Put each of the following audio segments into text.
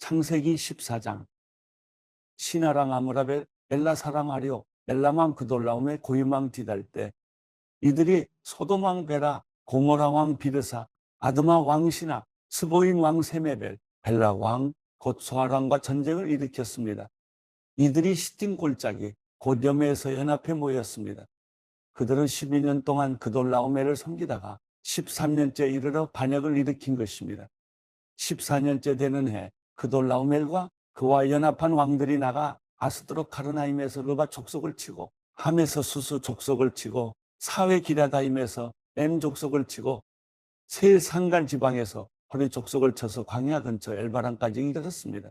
창세기 14장. 시나랑 아므라벨 엘라사랑 아리오 엘라망 그돌라움의 고유망 디달 때 이들이 소돔 왕 베라, 고모라 왕 비르사, 아드마 왕 시나, 스보임 왕 세메벨, 벨라 왕 곧 소아랑과 전쟁을 일으켰습니다. 이들이 시팀 골짜기 고렴에서 연합해 모였습니다. 그들은 12년 동안 그돌라오멜을 섬기다가 13년째 이르러 반역을 일으킨 것입니다. 14년째 되는 해 그돌라오멜과 그와 연합한 왕들이 나가 아스드로 카르나임에서 르바 족속을 치고 함에서 수수 족속을 치고 사회 기라다임에서 엠 족속을 치고 세일 산간 지방에서 호리 족속을 쳐서 광야 근처 엘바란까지 이르렀습니다.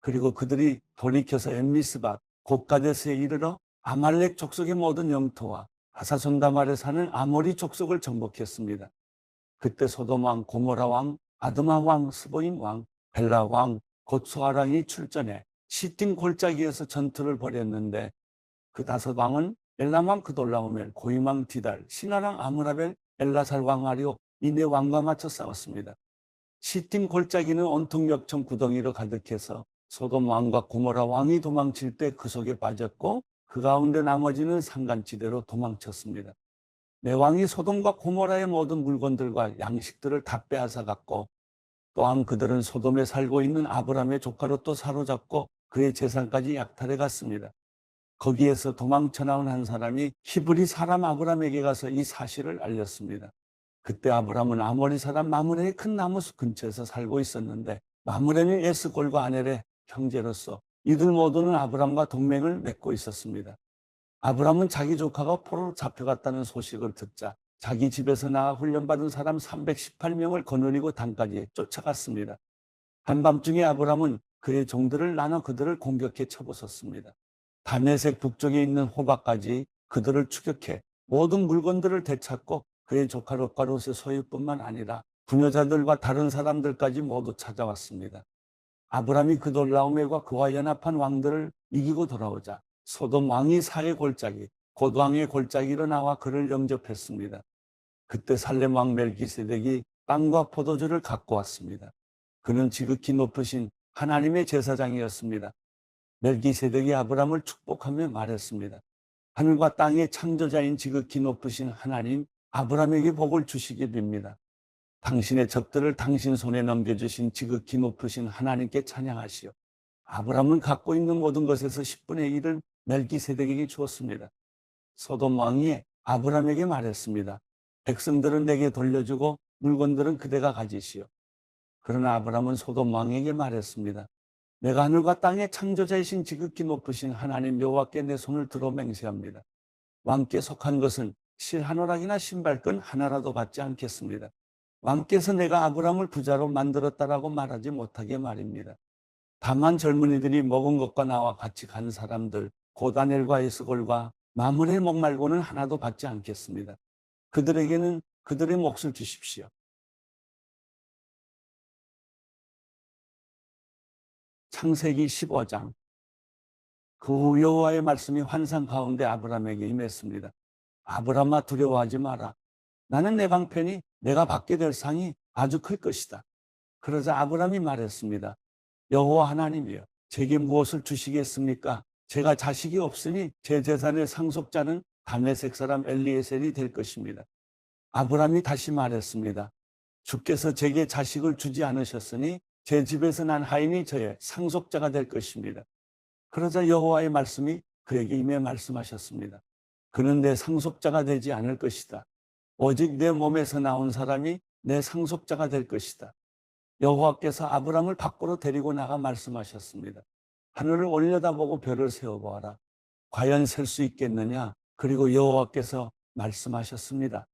그리고 그들이 돌이켜서 엠미스밭 곧가데스에 이르러 아말렉 족속의 모든 영토와 하사손다말에 사는 아모리 족속을 정복했습니다. 그때 소돔 왕, 고모라 왕, 아드마 왕, 스보임 왕, 벨라 왕, 곧 소아랑이 출전해 시팀 골짜기에서 전투를 벌였는데 그 다섯 왕은 엘람 왕 그돌라오멜, 고임 왕 디달, 시나랑 아므라벨, 엘라살 왕 아리오 이 네 왕과 맞춰 싸웠습니다. 시팀 골짜기는 온통 역청 구덩이로 가득해서 소돔 왕과 고모라 왕이 도망칠 때 그 속에 빠졌고 그 가운데 나머지는 산간지대로 도망쳤습니다. 네 왕이 소돔과 고모라의 모든 물건들과 양식들을 다 빼앗아 갔고 또한 그들은 소돔에 살고 있는 아브람의 조카로 또 사로잡고 그의 재산까지 약탈해 갔습니다. 거기에서 도망쳐 나온 한 사람이 히브리 사람 아브람에게 가서 이 사실을 알렸습니다. 그때 아브람은 아모리 사람 마므레의 큰 나무숲 근처에서 살고 있었는데 마므레는 에스골과 아넬의 형제로서 이들 모두는 아브람과 동맹을 맺고 있었습니다. 아브람은 자기 조카가 포로로 잡혀갔다는 소식을 듣자 자기 집에서 나와 훈련받은 사람 318명을 거느리고 단까지 쫓아갔습니다. 한밤중에 아브람은 그의 종들을 나눠 그들을 공격해 쳐부쉈습니다. 다메섹 북쪽에 있는 호박까지 그들을 추격해 모든 물건들을 되찾고 그의 조카 롯과 롯의 소유뿐만 아니라 부녀자들과 다른 사람들까지 모두 찾아왔습니다. 아브람이 그돌라오멜과 그와 연합한 왕들을 이기고 돌아오자 소돔 왕이 사해 골짜기 곧 왕의 골짜기로 나와 그를 영접했습니다. 그때 살렘 왕 멜기세덱이 빵과 포도주를 갖고 왔습니다. 그는 지극히 높으신 하나님의 제사장이었습니다. 멜기세덱이 아브람을 축복하며 말했습니다. 하늘과 땅의 창조자인 지극히 높으신 하나님, 아브람에게 복을 주시기 빕니다. 당신의 적들을 당신 손에 넘겨주신 지극히 높으신 하나님께 찬양하시오. 아브람은 갖고 있는 모든 것에서 10분의 1을 멜기세덱에게 주었습니다. 소돔 왕이 아브람에게 말했습니다. 백성들은 내게 돌려주고 물건들은 그대가 가지시오. 그러나 아브람은 소돔 왕에게 말했습니다. 내가 하늘과 땅의 창조자이신 지극히 높으신 하나님 여호와께 내 손을 들어 맹세합니다. 왕께 속한 것은 실 한 오락이나 신발끈 하나라도 받지 않겠습니다. 왕께서 내가 아브람을 부자로 만들었다라고 말하지 못하게 말입니다. 다만 젊은이들이 먹은 것과 나와 같이 간 사람들 고다넬과 에스골과 마므레 목 말고는 하나도 받지 않겠습니다. 그들에게는 그들의 몫을 주십시오. 창세기 15장. 그 후 여호와의 말씀이 환상 가운데 아브람에게 임했습니다. 아브람아 두려워하지 마라. 나는 내 방편이 내가 받게 될 상이 아주 클 것이다. 그러자 아브람이 말했습니다. 여호와 하나님이여, 제게 무엇을 주시겠습니까? 제가 자식이 없으니 제 재산의 상속자는 다메섹 사람 엘리에셀이 될 것입니다. 아브람이 다시 말했습니다. 주께서 제게 자식을 주지 않으셨으니 제 집에서 난 하인이 저의 상속자가 될 것입니다. 그러자 여호와의 말씀이 그에게 임해 말씀하셨습니다. 그는 내 상속자가 되지 않을 것이다. 오직 내 몸에서 나온 사람이 내 상속자가 될 것이다. 여호와께서 아브람을 밖으로 데리고 나가 말씀하셨습니다. 하늘을 올려다보고 별을 세어보아라. 과연 셀 수 있겠느냐? 그리고 여호와께서 말씀하셨습니다.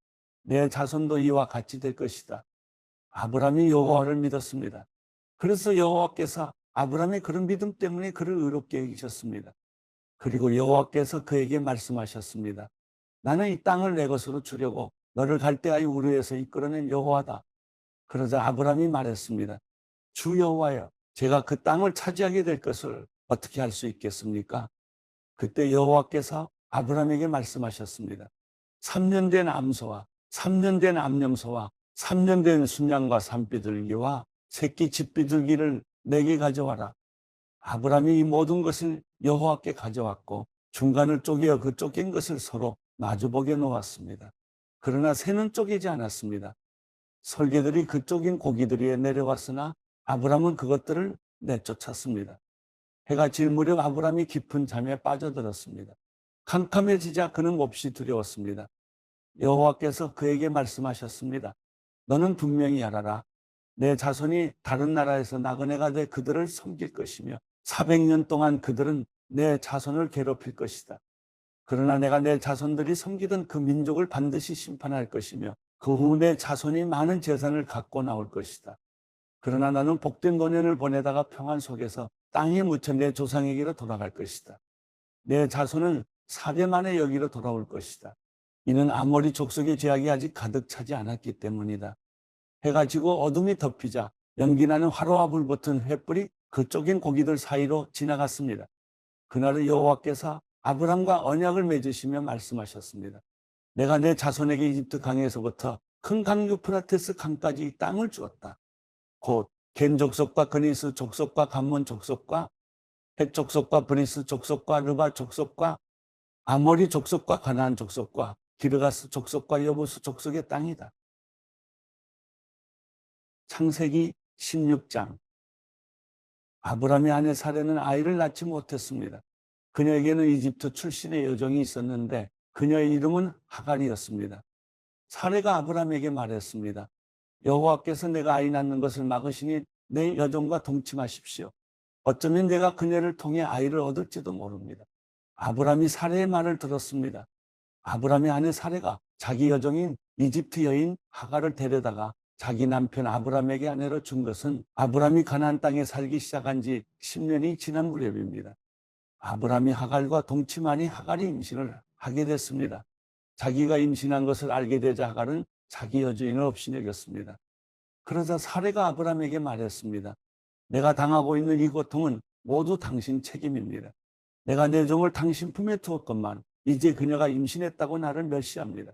내 자손도 이와 같이 될 것이다. 아브람이 여호와를 믿었습니다. 그래서 여호와께서 아브람의 그런 믿음 때문에 그를 의롭게 여기셨습니다. 그리고 여호와께서 그에게 말씀하셨습니다. 나는 이 땅을 내 것으로 주려고 너를 갈대아의 우르에서 이끌어낸 여호와다. 그러자 아브람이 말했습니다. 주 여호와여, 제가 그 땅을 차지하게 될 것을 어떻게 할 수 있겠습니까? 그때 여호와께서 아브람에게 말씀하셨습니다. 3년 된 암소와 3년 된 암염소와 3년 된 순양과 산비둘기와 새끼 집비둘기를 내게 가져와라. 아브라함이 이 모든 것을 여호와께 가져왔고 중간을 쪼개어 그 쪼갠 것을 서로 마주보게 놓았습니다. 그러나 새는 쪼개지 않았습니다. 설계들이 그 쪼갠 고기들 위에 내려왔으나 아브라함은 그것들을 내쫓았습니다. 해가 질 무렵 아브라함이 깊은 잠에 빠져들었습니다. 캄캄해지자 그는 몹시 두려웠습니다. 여호와께서 그에게 말씀하셨습니다. 너는 분명히 알아라. 내 자손이 다른 나라에서 나그네가 돼 그들을 섬길 것이며 400년 동안 그들은 내 자손을 괴롭힐 것이다. 그러나 내가 내 자손들이 섬기던 그 민족을 반드시 심판할 것이며 그 후 내 자손이 많은 재산을 갖고 나올 것이다. 그러나 나는 복된 노년을 보내다가 평안 속에서 땅에 묻혀 내 조상에게로 돌아갈 것이다. 내 자손은 4대 만에 여기로 돌아올 것이다. 이는 아모리 족속의 제약이 아직 가득 차지 않았기 때문이다. 해가 지고 어둠이 덮이자 연기나는 화로와 불 붙은 횃불이 그 쪼갠 고기들 사이로 지나갔습니다. 그날은 여호와께서 아브람과 언약을 맺으시며 말씀하셨습니다. 내가 내 자손에게 이집트 강에서부터 큰 강 유프라테스 강까지 이 땅을 주었다. 곧 겐 족속과 그니스 족속과 감몬 족속과 헷 족속과 브리스 족속과 르바 족속과 아모리 족속과 가나안 족속과 기르가스 족속과 여부스 족속의 땅이다. 창세기 16장. 아브라함의 아내 사레는 아이를 낳지 못했습니다. 그녀에게는 이집트 출신의 여종이 있었는데 그녀의 이름은 하갈이었습니다. 사레가 아브라함에게 말했습니다. 여호와께서 내가 아이 낳는 것을 막으시니 내 여종과 동침하십시오. 어쩌면 내가 그녀를 통해 아이를 얻을지도 모릅니다. 아브라함이 사레의 말을 들었습니다. 아브라함의 아내 사레가 자기 여종인 이집트 여인 하갈을 데려다가 자기 남편 아브라함에게 아내로 준 것은 아브라함이 가나안 땅에 살기 시작한 지 10년이 지난 무렵입니다. 아브라함이 하갈과 동침하니 하갈이 임신을 하게 됐습니다. 자기가 임신한 것을 알게 되자 하갈은 자기 여주인을 없이 여겼습니다. 그러자 사레가 아브라함에게 말했습니다. 내가 당하고 있는 이 고통은 모두 당신 책임입니다. 내가 내 종을 당신 품에 두었건만 이제 그녀가 임신했다고 나를 멸시합니다.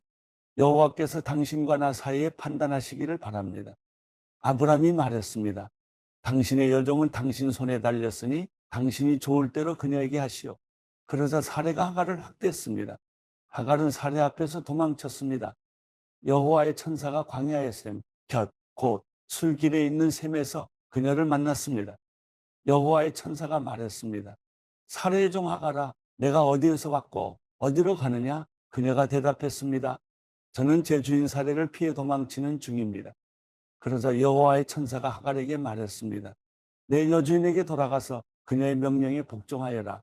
여호와께서 당신과 나 사이에 판단하시기를 바랍니다. 아브라함이 말했습니다. 당신의 여종은 당신 손에 달렸으니 당신이 좋을 대로 그녀에게 하시오. 그러자 사레가 하갈을 학대했습니다. 하갈은 사레 앞에서 도망쳤습니다. 여호와의 천사가 광야의 샘, 곧 술길에 있는 샘에서 그녀를 만났습니다. 여호와의 천사가 말했습니다. 사레의 종 하갈아, 내가 어디에서 왔고 어디로 가느냐? 그녀가 대답했습니다. 저는 제 주인 사레를 피해 도망치는 중입니다. 그러자 여호와의 천사가 하갈에게 말했습니다. 내 여주인에게 돌아가서 그녀의 명령에 복종하여라.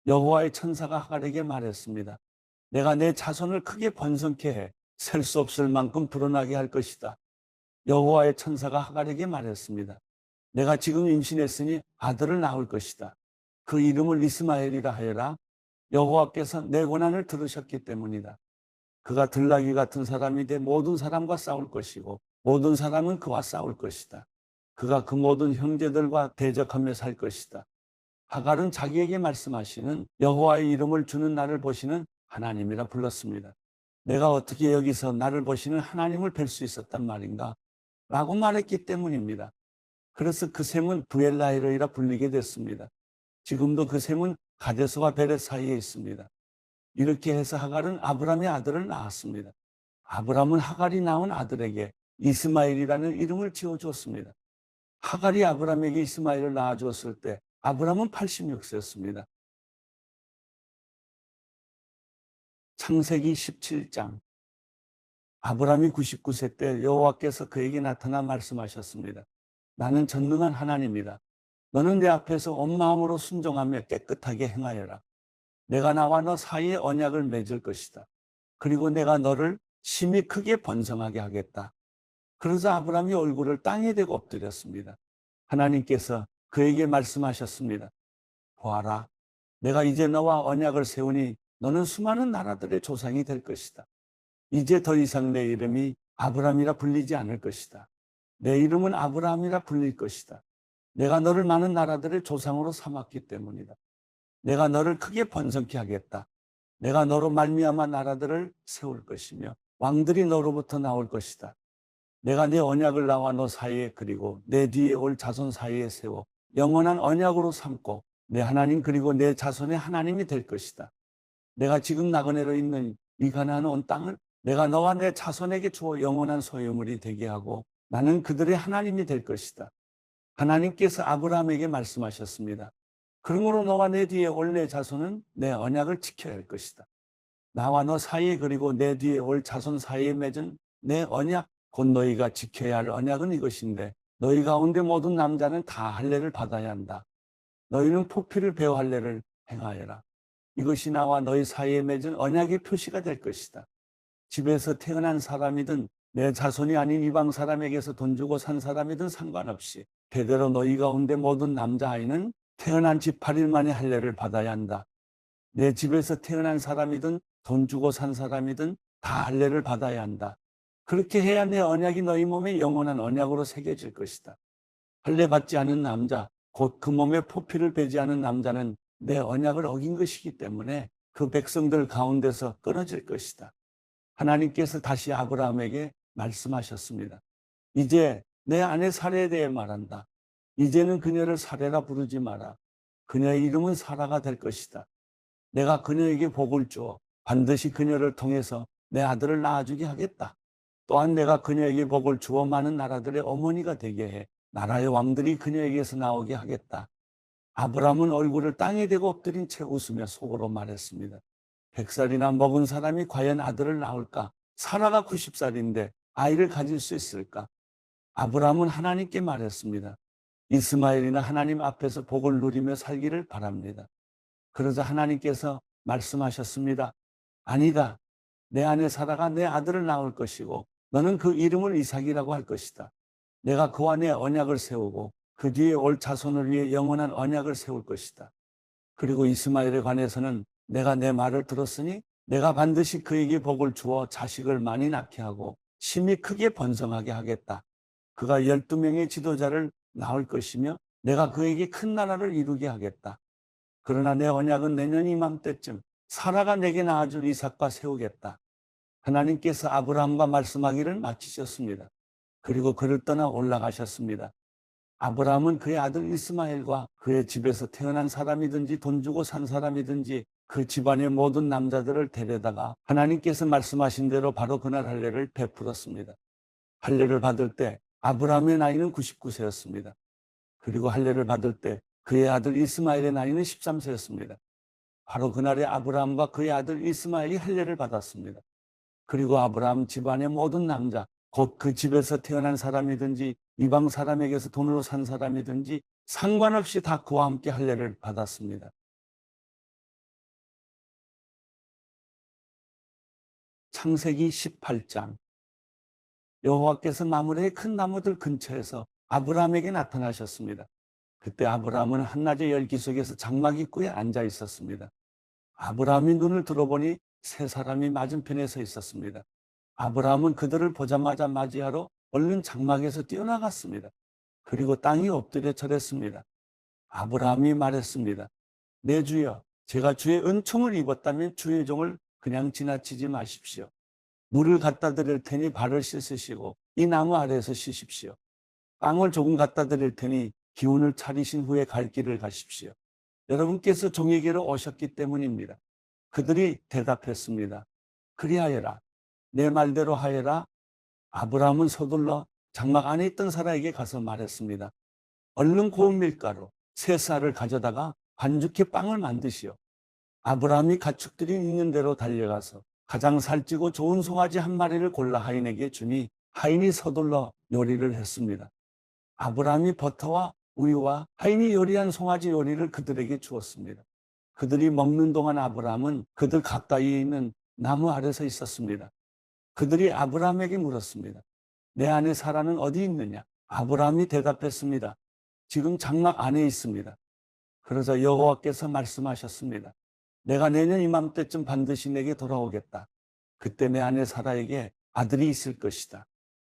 여호와의 천사가 하갈에게 말했습니다. 내가 내 자손을 크게 번성케 해 셀 수 없을 만큼 불어나게 할 것이다. 여호와의 천사가 하갈에게 말했습니다. 내가 지금 임신했으니 아들을 낳을 것이다. 그 이름을 이스마엘이라 하여라. 여호와께서 내 고난을 들으셨기 때문이다. 그가 들나귀 같은 사람이 돼 모든 사람과 싸울 것이고 모든 사람은 그와 싸울 것이다. 그가 그 모든 형제들과 대적하며 살 것이다. 하갈은 자기에게 말씀하시는 여호와의 이름을 주는 나를 보시는 하나님이라 불렀습니다. 내가 어떻게 여기서 나를 보시는 하나님을 뵐 수 있었단 말인가? 라고 말했기 때문입니다. 그래서 그 샘은 부엘라헬이라 불리게 됐습니다. 지금도 그 샘은 가데스와 베렛 사이에 있습니다. 이렇게 해서 하갈은 아브라함의 아들을 낳았습니다. 아브라함은 하갈이 낳은 아들에게 이스마엘이라는 이름을 지어주었습니다. 하갈이 아브라함에게 이스마엘을 낳아주었을 때 아브라함은 86세였습니다. 창세기 17장. 아브라함이 99세 때 여호와께서 그에게 나타나 말씀하셨습니다. 나는 전능한 하나님이다. 너는 내 앞에서 온 마음으로 순종하며 깨끗하게 행하여라. 내가 나와 너 사이에 언약을 맺을 것이다. 그리고 내가 너를 심히 크게 번성하게 하겠다. 그러자 아브라함이 얼굴을 땅에 대고 엎드렸습니다. 하나님께서 그에게 말씀하셨습니다. 보아라, 내가 이제 너와 언약을 세우니 너는 수많은 나라들의 조상이 될 것이다. 이제 더 이상 내 이름이 아브라함이라 불리지 않을 것이다. 내 이름은 아브라함이라 불릴 것이다. 내가 너를 많은 나라들의 조상으로 삼았기 때문이다. 내가 너를 크게 번성케 하겠다. 내가 너로 말미암아 나라들을 세울 것이며 왕들이 너로부터 나올 것이다. 내가 내 언약을 나와 너 사이에 그리고 내 뒤에 올 자손 사이에 세워 영원한 언약으로 삼고 내 하나님 그리고 내 자손의 하나님이 될 것이다. 내가 지금 나그네로 있는 이 가나안 온 땅을 내가 너와 내 자손에게 주어 영원한 소유물이 되게 하고 나는 그들의 하나님이 될 것이다. 하나님께서 아브라함에게 말씀하셨습니다. 그러므로 너와 내 뒤에 올 내 자손은 내 언약을 지켜야 할 것이다. 나와 너 사이에 그리고 내 뒤에 올 자손 사이에 맺은 내 언약, 곧 너희가 지켜야 할 언약은 이것인데 너희 가운데 모든 남자는 다 할례를 받아야 한다. 너희는 포피를 베어 할례를 행하여라. 이것이 나와 너희 사이에 맺은 언약의 표시가 될 것이다. 집에서 태어난 사람이든 내 자손이 아닌 이방 사람에게서 돈 주고 산 사람이든 상관없이 대대로 너희 가운데 모든 남자아이는 태어난 지 8일 만에 할례를 받아야 한다. 내 집에서 태어난 사람이든 돈 주고 산 사람이든 다 할례를 받아야 한다. 그렇게 해야 내 언약이 너희 몸에 영원한 언약으로 새겨질 것이다. 할례 받지 않은 남자, 곧 그 몸에 포피를 베지 않은 남자는 내 언약을 어긴 것이기 때문에 그 백성들 가운데서 끊어질 것이다. 하나님께서 다시 아브라함에게 말씀하셨습니다. 이제 내 아내 사레에 대해 말한다. 이제는 그녀를 사레라 부르지 마라. 그녀의 이름은 사라가 될 것이다. 내가 그녀에게 복을 주어 반드시 그녀를 통해서 내 아들을 낳아주게 하겠다. 또한 내가 그녀에게 복을 주어 많은 나라들의 어머니가 되게 해 나라의 왕들이 그녀에게서 나오게 하겠다. 아브라함은 얼굴을 땅에 대고 엎드린 채 웃으며 속으로 말했습니다. 100살이나 먹은 사람이 과연 아들을 낳을까? 사라가 90살인데 아이를 가질 수 있을까? 아브라함은 하나님께 말했습니다. 이스마엘이나 하나님 앞에서 복을 누리며 살기를 바랍니다. 그러자 하나님께서 말씀하셨습니다. 아니다. 내 아내 사라가 내 아들을 낳을 것이고 너는 그 이름을 이삭이라고 할 것이다. 내가 그와 내 언약을 세우고 그 뒤에 올 자손을 위해 영원한 언약을 세울 것이다. 그리고 이스마엘에 관해서는 내가 내 말을 들었으니 내가 반드시 그에게 복을 주어 자식을 많이 낳게 하고 심히 크게 번성하게 하겠다. 그가 12명의 지도자를 낳을 것이며 내가 그에게 큰 나라를 이루게 하겠다. 그러나 내 언약은 내년 이맘때쯤 사라가 내게 낳아줄 이삭과 세우겠다. 하나님께서 아브라함과 말씀하기를 마치셨습니다. 그리고 그를 떠나 올라가셨습니다. 아브라함은 그의 아들 이스마엘과 그의 집에서 태어난 사람이든지 돈 주고 산 사람이든지 그 집안의 모든 남자들을 데려다가 하나님께서 말씀하신 대로 바로 그날 할례를 베풀었습니다. 할례를 받을 때 아브라함의 나이는 99세였습니다. 그리고 할례를 받을 때 그의 아들 이스마엘의 나이는 13세였습니다. 바로 그날에 아브라함과 그의 아들 이스마엘이 할례를 받았습니다. 그리고 아브라함 집안의 모든 남자, 곧 그 집에서 태어난 사람이든지 이방 사람에게서 돈으로 산 사람이든지 상관없이 다 그와 함께 할례를 받았습니다. 창세기 18장. 여호와께서 마므레의 큰 나무들 근처에서 아브라함에게 나타나셨습니다. 그때 아브라함은 한낮의 열기 속에서 장막 입구에 앉아 있었습니다. 아브라함이 눈을 들어보니 세 사람이 맞은편에 서 있었습니다. 아브라함은 그들을 보자마자 맞이하러 얼른 장막에서 뛰어나갔습니다. 그리고 땅이 엎드려 절했습니다. 아브라함이 말했습니다. 내 주여, 제가 주의 은총을 입었다면 주의 종을 그냥 지나치지 마십시오. 물을 갖다 드릴 테니 발을 씻으시고 이 나무 아래에서 쉬십시오. 빵을 조금 갖다 드릴 테니 기운을 차리신 후에 갈 길을 가십시오. 여러분께서 종에게로 오셨기 때문입니다. 그들이 대답했습니다. 그리하여라. 내 말대로 하여라. 아브라함은 서둘러 장막 안에 있던 사람에게 가서 말했습니다. 얼른 고운 밀가루 3쌀을 가져다가 반죽해 빵을 만드시오. 아브라함이 가축들이 있는 대로 달려가서 가장 살찌고 좋은 송아지 한 마리를 골라 하인에게 주니 하인이 서둘러 요리를 했습니다. 아브라함이 버터와 우유와 하인이 요리한 송아지 요리를 그들에게 주었습니다. 그들이 먹는 동안 아브라함은 그들 가까이에 있는 나무 아래 서 있었습니다. 그들이 아브라함에게 물었습니다. 내 아내 사라는 어디 있느냐? 아브라함이 대답했습니다. 지금 장막 안에 있습니다. 그러자 여호와께서 말씀하셨습니다. 내가 내년 이맘때쯤 반드시 내게 돌아오겠다. 그때 내 아내 사라에게 아들이 있을 것이다.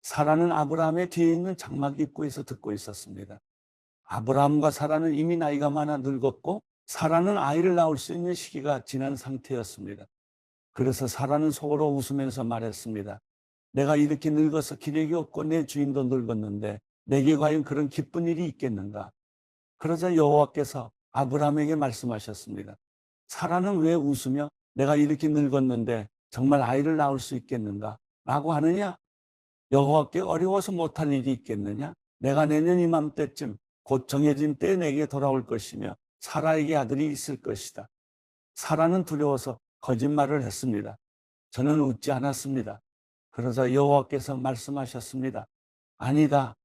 사라는 아브라함의 뒤에 있는 장막 입구에서 듣고 있었습니다. 아브라함과 사라는 이미 나이가 많아 늙었고 사라는 아이를 낳을 수 있는 시기가 지난 상태였습니다. 그래서 사라는 속으로 웃으면서 말했습니다. 내가 이렇게 늙어서 기력이 없고 내 주인도 늙었는데 내게 과연 그런 기쁜 일이 있겠는가? 그러자 여호와께서 아브라함에게 말씀하셨습니다. 사라는 왜 웃으며 내가 이렇게 늙었는데 정말 아이를 낳을 수 있겠는가? 라고 하느냐? 여호와께 어려워서 못할 일이 있겠느냐? 내가 내년 이맘때쯤 곧 정해진 때에 내게 돌아올 것이며 사라에게 아들이 있을 것이다. 사라는 두려워서 거짓말을 했습니다. 저는 웃지 않았습니다. 그러자 여호와께서 말씀하셨습니다. 아니다.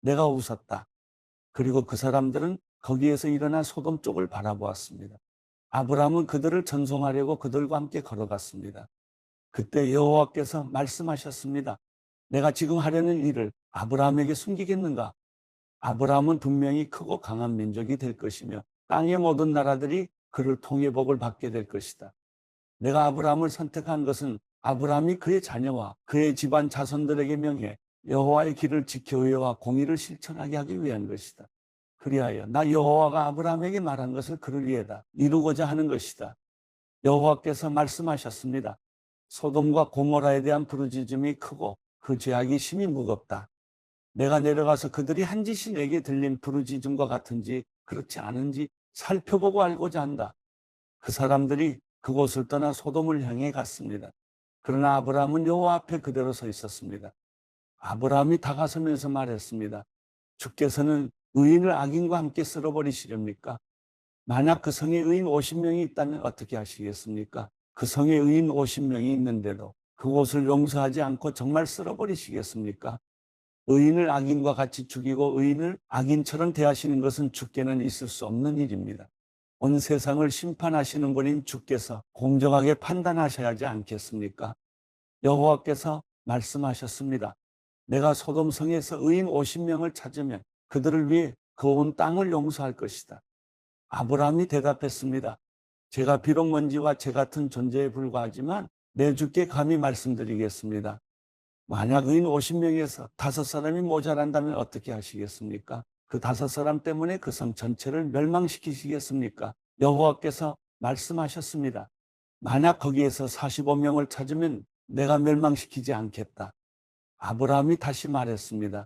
내가 웃었다. 그리고 그 사람들은 거기에서 일어나 소돔 쪽을 바라보았습니다. 아브라함은 그들을 전송하려고 그들과 함께 걸어갔습니다. 그때 여호와께서 말씀하셨습니다. 내가 지금 하려는 일을 아브라함에게 숨기겠는가? 아브라함은 분명히 크고 강한 민족이 될 것이며 땅의 모든 나라들이 그를 통해 복을 받게 될 것이다. 내가 아브라함을 선택한 것은 아브라함이 그의 자녀와 그의 집안 자손들에게 명해 여호와의 길을 지켜 의와 공의를 실천하게 하기 위한 것이다. 그리하여 나 여호와가 아브라함에게 말한 것을 그를 위해다 이루고자 하는 것이다. 여호와께서 말씀하셨습니다. 소돔과 고모라에 대한 부르짖음이 크고 그 죄악이 심히 무겁다. 내가 내려가서 그들이 한 짓이 내게 들린 부르짖음과 같은지 그렇지 않은지 살펴보고 알고자 한다. 그 사람들이 그곳을 떠나 소돔을 향해 갔습니다. 그러나 아브라함은 여호와 앞에 그대로 서 있었습니다. 아브라함이 다가서면서 말했습니다. 주께서는 의인을 악인과 함께 쓸어버리시렵니까? 만약 그 성에 의인 50명이 있다면 어떻게 하시겠습니까? 그 성에 의인 50명이 있는데도 그곳을 용서하지 않고 정말 쓸어버리시겠습니까? 의인을 악인과 같이 죽이고 의인을 악인처럼 대하시는 것은 주께는 있을 수 없는 일입니다. 온 세상을 심판하시는 분인 주께서 공정하게 판단하셔야 하지 않겠습니까? 여호와께서 말씀하셨습니다. 내가 소돔성에서 의인 50명을 찾으면 그들을 위해 그 온 땅을 용서할 것이다. 아브라함이 대답했습니다. 제가 비록 먼지와 재 같은 존재에 불과하지만 내 주께 감히 말씀드리겠습니다. 만약 의인 50명에서 5사람이 모자란다면 어떻게 하시겠습니까? 그 5사람 때문에 그 성 전체를 멸망시키시겠습니까? 여호와께서 말씀하셨습니다. 만약 거기에서 45명을 찾으면 내가 멸망시키지 않겠다. 아브라함이 다시 말했습니다.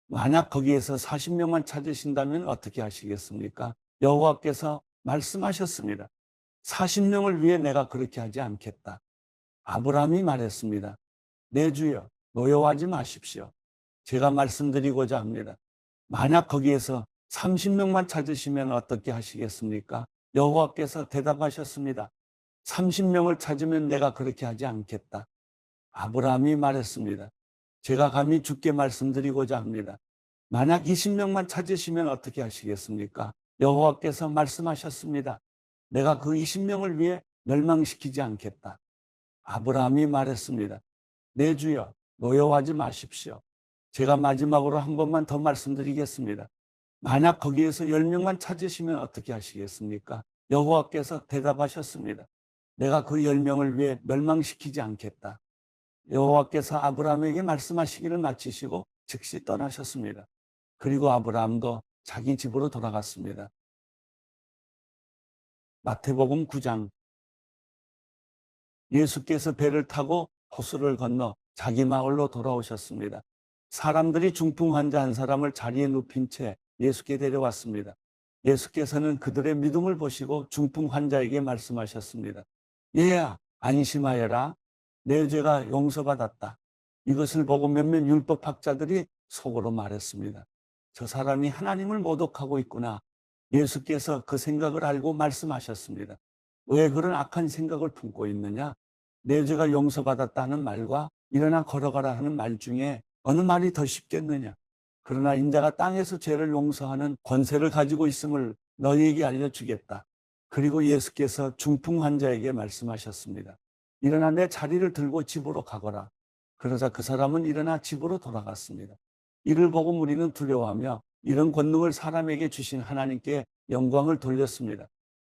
만약 거기에서 40명만 찾으신다면 어떻게 하시겠습니까? 여호와께서 말씀하셨습니다. 40명을 위해 내가 그렇게 하지 않겠다. 아브라함이 말했습니다. 내 주여, 노여워하지 마십시오. 제가 말씀드리고자 합니다. 만약 거기에서 30명만 찾으시면 어떻게 하시겠습니까? 여호와께서 대답하셨습니다. 30명을 찾으면 내가 그렇게 하지 않겠다. 아브라함이 말했습니다. 제가 감히 주께 말씀드리고자 합니다. 만약 20명만 찾으시면 어떻게 하시겠습니까? 여호와께서 말씀하셨습니다. 내가 그 20명을 위해 멸망시키지 않겠다. 아브라함이 말했습니다. 내 주여, 노여워하지 마십시오. 제가 마지막으로 한 번만 더 말씀드리겠습니다. 만약 거기에서 10명만 찾으시면 어떻게 하시겠습니까? 여호와께서 대답하셨습니다. 내가 그 10명을 위해 멸망시키지 않겠다. 여호와께서 아브라함에게 말씀하시기를 마치시고 즉시 떠나셨습니다. 그리고 아브라함도 자기 집으로 돌아갔습니다. 마태복음 9장. 예수께서 배를 타고 호수를 건너 자기 마을로 돌아오셨습니다. 사람들이 중풍 환자 한 사람을 자리에 눕힌 채 예수께 데려왔습니다. 예수께서는 그들의 믿음을 보시고 중풍 환자에게 말씀하셨습니다. 얘야, 안심하여라. 내 죄가 용서받았다. 이것을 보고 몇몇 율법학자들이 속으로 말했습니다. 저 사람이 하나님을 모독하고 있구나. 예수께서 그 생각을 알고 말씀하셨습니다. 왜 그런 악한 생각을 품고 있느냐? 내 죄가 용서받았다는 말과 일어나 걸어가라 하는 말 중에 어느 말이 더 쉽겠느냐? 그러나 인자가 땅에서 죄를 용서하는 권세를 가지고 있음을 너희에게 알려주겠다. 그리고 예수께서 중풍 환자에게 말씀하셨습니다. 일어나 내 자리를 들고 집으로 가거라. 그러자 그 사람은 일어나 집으로 돌아갔습니다. 이를 보고 무리는 두려워하며 이런 권능을 사람에게 주신 하나님께 영광을 돌렸습니다.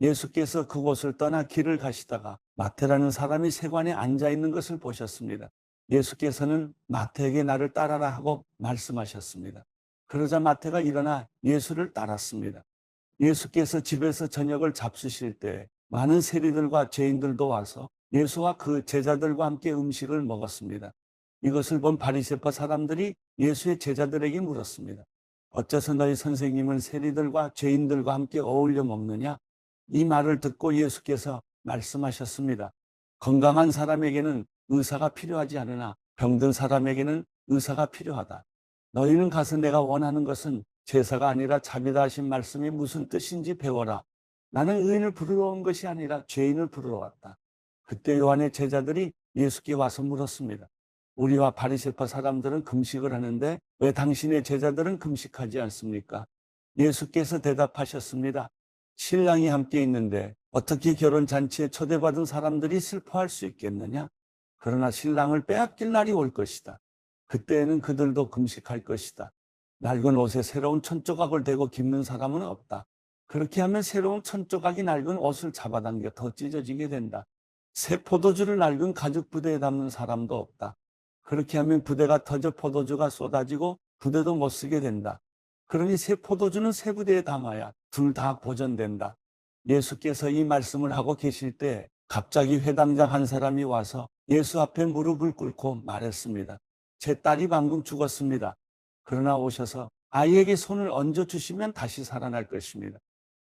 예수께서 그곳을 떠나 길을 가시다가 마태라는 사람이 세관에 앉아 있는 것을 보셨습니다. 예수께서는 마태에게 나를 따라라 하고 말씀하셨습니다. 그러자 마태가 일어나 예수를 따랐습니다. 예수께서 집에서 저녁을 잡수실 때 많은 세리들과 죄인들도 와서 예수와 그 제자들과 함께 음식을 먹었습니다. 이것을 본 바리새파 사람들이 예수의 제자들에게 물었습니다. 어째서 너희 선생님은 세리들과 죄인들과 함께 어울려 먹느냐? 이 말을 듣고 예수께서 말씀하셨습니다. 건강한 사람에게는 의사가 필요하지 않으나 병든 사람에게는 의사가 필요하다. 너희는 가서 내가 원하는 것은 제사가 아니라 자비다 하신 말씀이 무슨 뜻인지 배워라. 나는 의인을 부르러 온 것이 아니라 죄인을 부르러 왔다. 그때 요한의 제자들이 예수께 와서 물었습니다. 우리와 바리새파 사람들은 금식을 하는데 왜 당신의 제자들은 금식하지 않습니까? 예수께서 대답하셨습니다. 신랑이 함께 있는데 어떻게 결혼 잔치에 초대받은 사람들이 슬퍼할 수 있겠느냐? 그러나 신랑을 빼앗길 날이 올 것이다. 그때에는 그들도 금식할 것이다. 낡은 옷에 새로운 천조각을 대고 깁는 사람은 없다. 그렇게 하면 새로운 천조각이 낡은 옷을 잡아당겨 더 찢어지게 된다. 새 포도주를 낡은 가죽 부대에 담는 사람도 없다. 그렇게 하면 부대가 터져 포도주가 쏟아지고 부대도 못 쓰게 된다. 그러니 새 포도주는 새 부대에 담아야 둘 다 보존된다. 예수께서 이 말씀을 하고 계실 때 갑자기 회당장 한 사람이 와서 예수 앞에 무릎을 꿇고 말했습니다. 제 딸이 방금 죽었습니다. 그러나 오셔서 아이에게 손을 얹어주시면 다시 살아날 것입니다.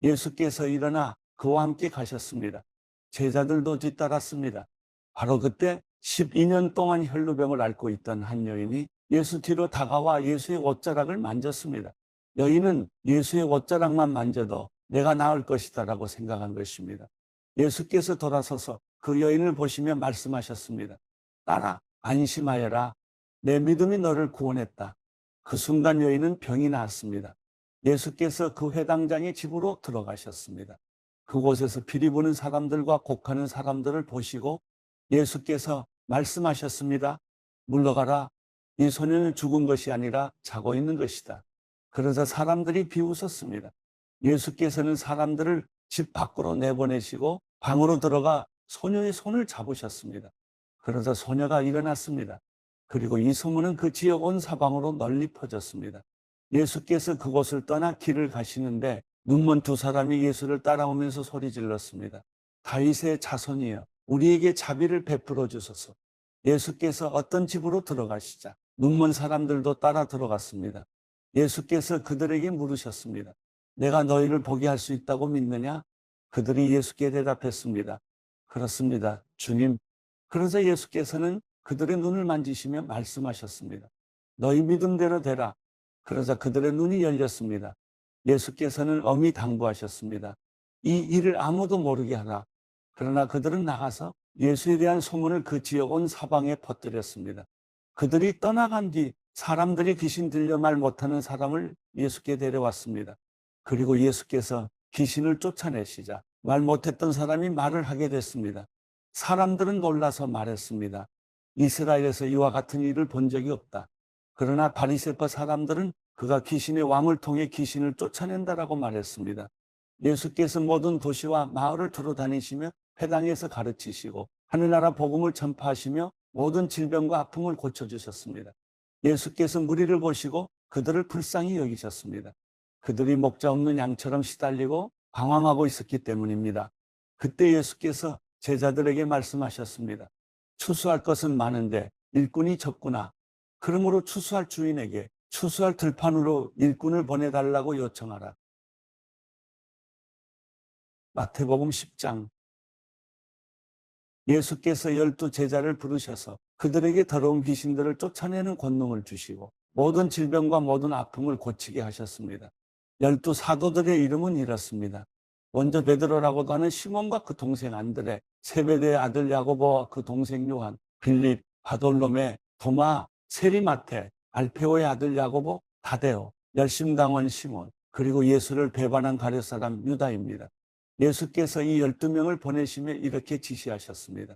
예수께서 일어나 그와 함께 가셨습니다. 제자들도 뒤따랐습니다. 바로 그때 12년 동안 혈루병을 앓고 있던 한 여인이 예수 뒤로 다가와 예수의 옷자락을 만졌습니다. 여인은 예수의 옷자락만 만져도 내가 나을 것이다라고 생각한 것입니다. 예수께서 돌아서서 그 여인을 보시며 말씀하셨습니다. 딸아, 안심하여라. 내 믿음이 너를 구원했다. 그 순간 여인은 병이 나았습니다. 예수께서 그 회당장의 집으로 들어가셨습니다. 그곳에서 피리 부는 사람들과 곡하는 사람들을 보시고 예수께서 말씀하셨습니다. 물러가라. 이 소년은 죽은 것이 아니라 자고 있는 것이다. 그러자 사람들이 비웃었습니다. 예수께서는 사람들을 집 밖으로 내보내시고 방으로 들어가 소녀의 손을 잡으셨습니다. 그러자 소녀가 일어났습니다. 그리고 이 소문은 그 지역 온 사방으로 널리 퍼졌습니다. 예수께서 그곳을 떠나 길을 가시는데 눈먼 두 사람이 예수를 따라오면서 소리 질렀습니다. 다윗의 자손이여, 우리에게 자비를 베풀어 주소서. 예수께서 어떤 집으로 들어가시자 눈먼 사람들도 따라 들어갔습니다. 예수께서 그들에게 물으셨습니다. 내가 너희를 보게 할 수 있다고 믿느냐? 그들이 예수께 대답했습니다. 그렇습니다, 주님. 그러자 예수께서는 그들의 눈을 만지시며 말씀하셨습니다. 너희 믿음대로 되라. 그러자 그들의 눈이 열렸습니다. 예수께서는 엄히 당부하셨습니다. 이 일을 아무도 모르게 하라. 그러나 그들은 나가서 예수에 대한 소문을 그 지역 온 사방에 퍼뜨렸습니다. 그들이 떠나간 뒤 사람들이 귀신 들려 말 못하는 사람을 예수께 데려왔습니다. 그리고 예수께서 귀신을 쫓아내시자 말 못했던 사람이 말을 하게 됐습니다. 사람들은 놀라서 말했습니다. 이스라엘에서 이와 같은 일을 본 적이 없다. 그러나 바리새파 사람들은 그가 귀신의 왕을 통해 귀신을 쫓아낸다라고 말했습니다. 예수께서 모든 도시와 마을을 두루 다니시며 회당에서 가르치시고 하늘나라 복음을 전파하시며 모든 질병과 아픔을 고쳐주셨습니다. 예수께서 무리를 보시고 그들을 불쌍히 여기셨습니다. 그들이 목자 없는 양처럼 시달리고 방황하고 있었기 때문입니다. 그때 예수께서 제자들에게 말씀하셨습니다. 추수할 것은 많은데 일꾼이 적구나. 그러므로 추수할 주인에게 추수할 들판으로 일꾼을 보내달라고 요청하라. 마태복음 10장. 예수께서 12 제자를 부르셔서 그들에게 더러운 귀신들을 쫓아내는 권능을 주시고 모든 질병과 모든 아픔을 고치게 하셨습니다. 12 사도들의 이름은 이렇습니다. 먼저 베드로라고도 하는 시몬과 그 동생 안드레, 세베대의 아들 야고보와 그 동생 요한, 빌립, 바돌로메, 도마, 세리마테, 알페오의 아들 야고보, 다데오, 열심당원 시몬, 그리고 예수를 배반한 가룟 사람 유다입니다. 예수께서 이 12명을 보내시며 이렇게 지시하셨습니다.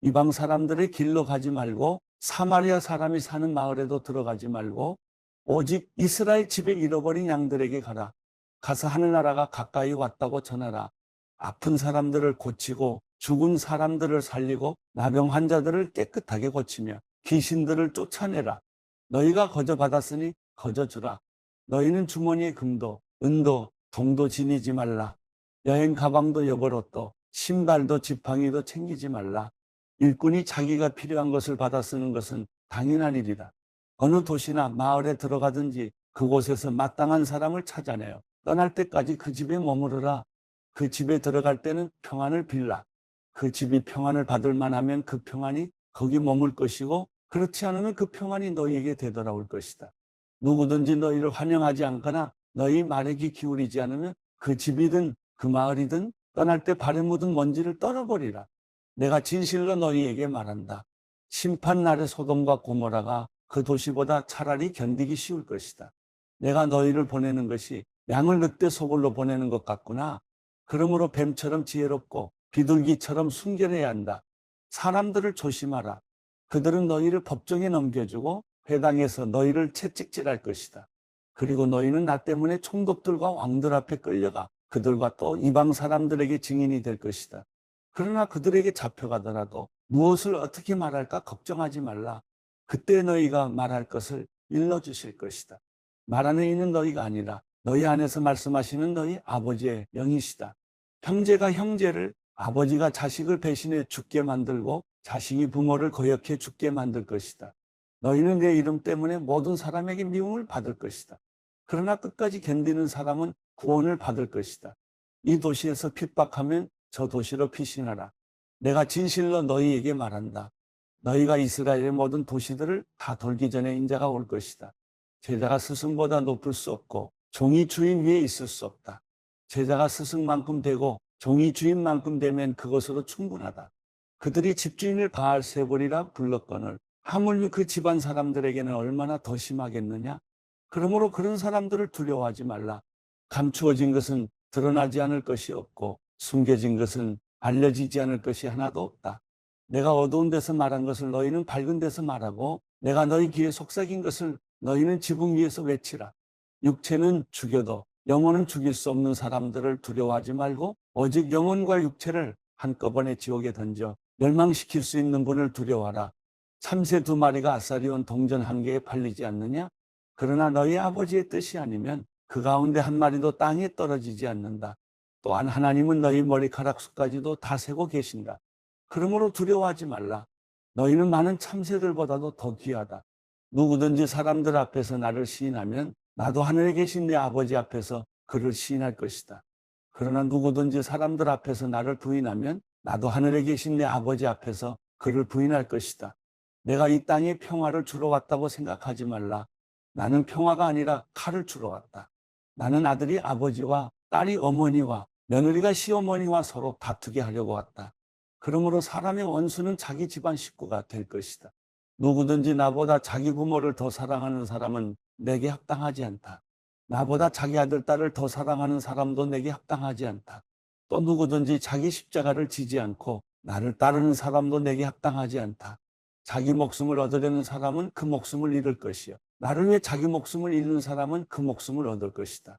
이방 사람들의 길로 가지 말고 사마리아 사람이 사는 마을에도 들어가지 말고 오직 이스라엘 집에 잃어버린 양들에게 가라. 가서 하늘나라가 가까이 왔다고 전하라. 아픈 사람들을 고치고 죽은 사람들을 살리고 나병 환자들을 깨끗하게 고치며 귀신들을 쫓아내라. 너희가 거저 받았으니 거저 주라. 너희는 주머니에 금도 은도 동도 지니지 말라. 여행 가방도 여벌옷도 신발도 지팡이도 챙기지 말라. 일꾼이 자기가 필요한 것을 받아 쓰는 것은 당연한 일이다. 어느 도시나 마을에 들어가든지 그곳에서 마땅한 사람을 찾아내요. 떠날 때까지 그 집에 머무르라. 그 집에 들어갈 때는 평안을 빌라. 그 집이 평안을 받을 만하면 그 평안이 거기 머물 것이고 그렇지 않으면 그 평안이 너희에게 되돌아올 것이다. 누구든지 너희를 환영하지 않거나 너희 말에 귀 기울이지 않으면 그 집이든 그 마을이든 떠날 때 발에 묻은 먼지를 떨어버리라. 내가 진실로 너희에게 말한다. 심판날에 소돔과 고모라가 그 도시보다 차라리 견디기 쉬울 것이다. 내가 너희를 보내는 것이 양을 늑대 소굴로 보내는 것 같구나. 그러므로 뱀처럼 지혜롭고 비둘기처럼 순결해야 한다. 사람들을 조심하라. 그들은 너희를 법정에 넘겨주고 회당에서 너희를 채찍질할 것이다. 그리고 너희는 나 때문에 총독들과 왕들 앞에 끌려가 그들과 또 이방 사람들에게 증인이 될 것이다. 그러나 그들에게 잡혀가더라도 무엇을 어떻게 말할까 걱정하지 말라. 그때 너희가 말할 것을 일러주실 것이다. 말하는 이는 너희가 아니라 너희 안에서 말씀하시는 너희 아버지의 영이시다. 형제가 형제를, 아버지가 자식을 배신해 죽게 만들고 자식이 부모를 거역해 죽게 만들 것이다. 너희는 내 이름 때문에 모든 사람에게 미움을 받을 것이다. 그러나 끝까지 견디는 사람은 구원을 받을 것이다. 이 도시에서 핍박하면 저 도시로 피신하라. 내가 진실로 너희에게 말한다. 너희가 이스라엘의 모든 도시들을 다 돌기 전에 인자가 올 것이다. 제자가 스승보다 높을 수 없고 종이 주인 위에 있을 수 없다. 제자가 스승만큼 되고 종이 주인만큼 되면 그것으로 충분하다. 그들이 집주인을 바알세불이라 불렀거늘 하물며 그 집안 사람들에게는 얼마나 더 심하겠느냐. 그러므로 그런 사람들을 두려워하지 말라. 감추어진 것은 드러나지 않을 것이 없고 숨겨진 것은 알려지지 않을 것이 하나도 없다. 내가 어두운 데서 말한 것을 너희는 밝은 데서 말하고 내가 너희 귀에 속삭인 것을 너희는 지붕 위에서 외치라. 육체는 죽여도 영혼은 죽일 수 없는 사람들을 두려워하지 말고 오직 영혼과 육체를 한꺼번에 지옥에 던져 멸망시킬 수 있는 분을 두려워하라. 참새 2마리가 아사리온 동전 1개에 팔리지 않느냐? 그러나 너희 아버지의 뜻이 아니면 그 가운데 1마리도 땅에 떨어지지 않는다. 또한 하나님은 너희 머리카락 수까지도 다 세고 계신다. 그러므로 두려워하지 말라. 너희는 많은 참새들보다도 더 귀하다. 누구든지 사람들 앞에서 나를 시인하면 나도 하늘에 계신 내 아버지 앞에서 그를 시인할 것이다. 그러나 누구든지 사람들 앞에서 나를 부인하면 나도 하늘에 계신 내 아버지 앞에서 그를 부인할 것이다. 내가 이 땅에 평화를 주러 왔다고 생각하지 말라. 나는 평화가 아니라 칼을 주러 왔다. 나는 아들이 아버지와 딸이 어머니와 며느리가 시어머니와 서로 다투게 하려고 왔다. 그러므로 사람의 원수는 자기 집안 식구가 될 것이다. 누구든지 나보다 자기 부모를 더 사랑하는 사람은 내게 합당하지 않다. 나보다 자기 아들, 딸을 더 사랑하는 사람도 내게 합당하지 않다. 또 누구든지 자기 십자가를 지지 않고 나를 따르는 사람도 내게 합당하지 않다. 자기 목숨을 얻으려는 사람은 그 목숨을 잃을 것이요. 나를 위해 자기 목숨을 잃는 사람은 그 목숨을 얻을 것이다.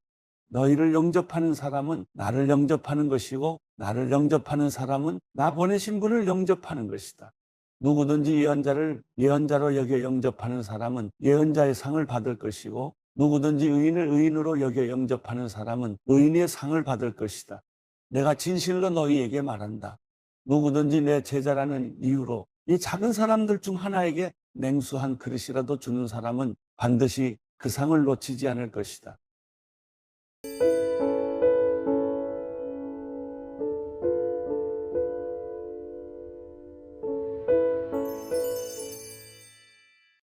너희를 영접하는 사람은 나를 영접하는 것이고 나를 영접하는 사람은 나 보내신 분을 영접하는 것이다. 누구든지 예언자를 예언자로 여겨 영접하는 사람은 예언자의 상을 받을 것이고 누구든지 의인을 의인으로 여겨 영접하는 사람은 의인의 상을 받을 것이다. 내가 진실로 너희에게 말한다. 누구든지 내 제자라는 이유로 이 작은 사람들 중 하나에게 냉수 한 그릇이라도 주는 사람은 반드시 그 상을 놓치지 않을 것이다.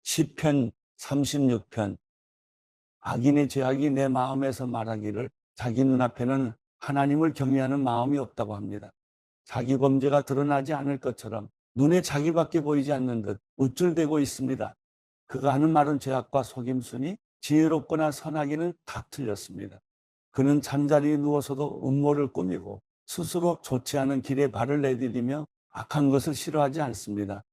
시편 36편. 악인의 죄악이 내 마음에서 말하기를 자기 눈앞에는 하나님을 경외하는 마음이 없다고 합니다. 자기 범죄가 드러나지 않을 것처럼 눈에 자기밖에 보이지 않는 듯 우쭐대고 있습니다. 그가 하는 말은 죄악과 속임수니 지혜롭거나 선하기는 다 틀렸습니다. 그는 잠자리에 누워서도 음모를 꾸미고 스스로 좋지 않은 길에 발을 내디디며 악한 것을 싫어하지 않습니다.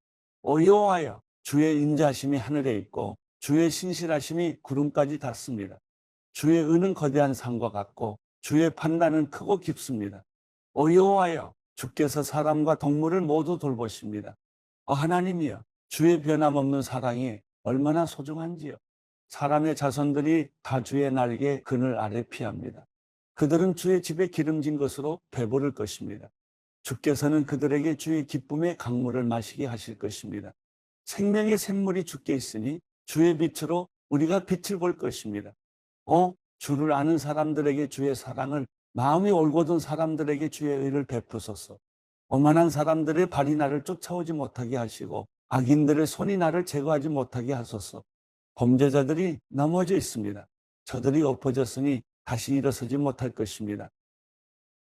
오 여호와여, 주의 인자하심이 하늘에 있고 주의 신실하심이 구름까지 닿습니다. 주의 은은 거대한 산과 같고 주의 판단은 크고 깊습니다. 오 여호와여, 주께서 사람과 동물을 모두 돌보십니다. 하나님이여, 주의 변함없는 사랑이 얼마나 소중한지요. 사람의 자손들이 다 주의 날개 그늘 아래 피합니다. 그들은 주의 집에 기름진 것으로 배부를 것입니다. 주께서는 그들에게 주의 기쁨의 강물을 마시게 하실 것입니다. 생명의 샘물이 주께 있으니 주의 빛으로 우리가 빛을 볼 것입니다. 주를 아는 사람들에게 주의 사랑을, 마음이 올곧은 사람들에게 주의 의를 베푸소서. 오만한 사람들의 발이 나를 쫓아오지 못하게 하시고 악인들의 손이 나를 제거하지 못하게 하소서. 범죄자들이 넘어져 있습니다. 저들이 엎어졌으니 다시 일어서지 못할 것입니다.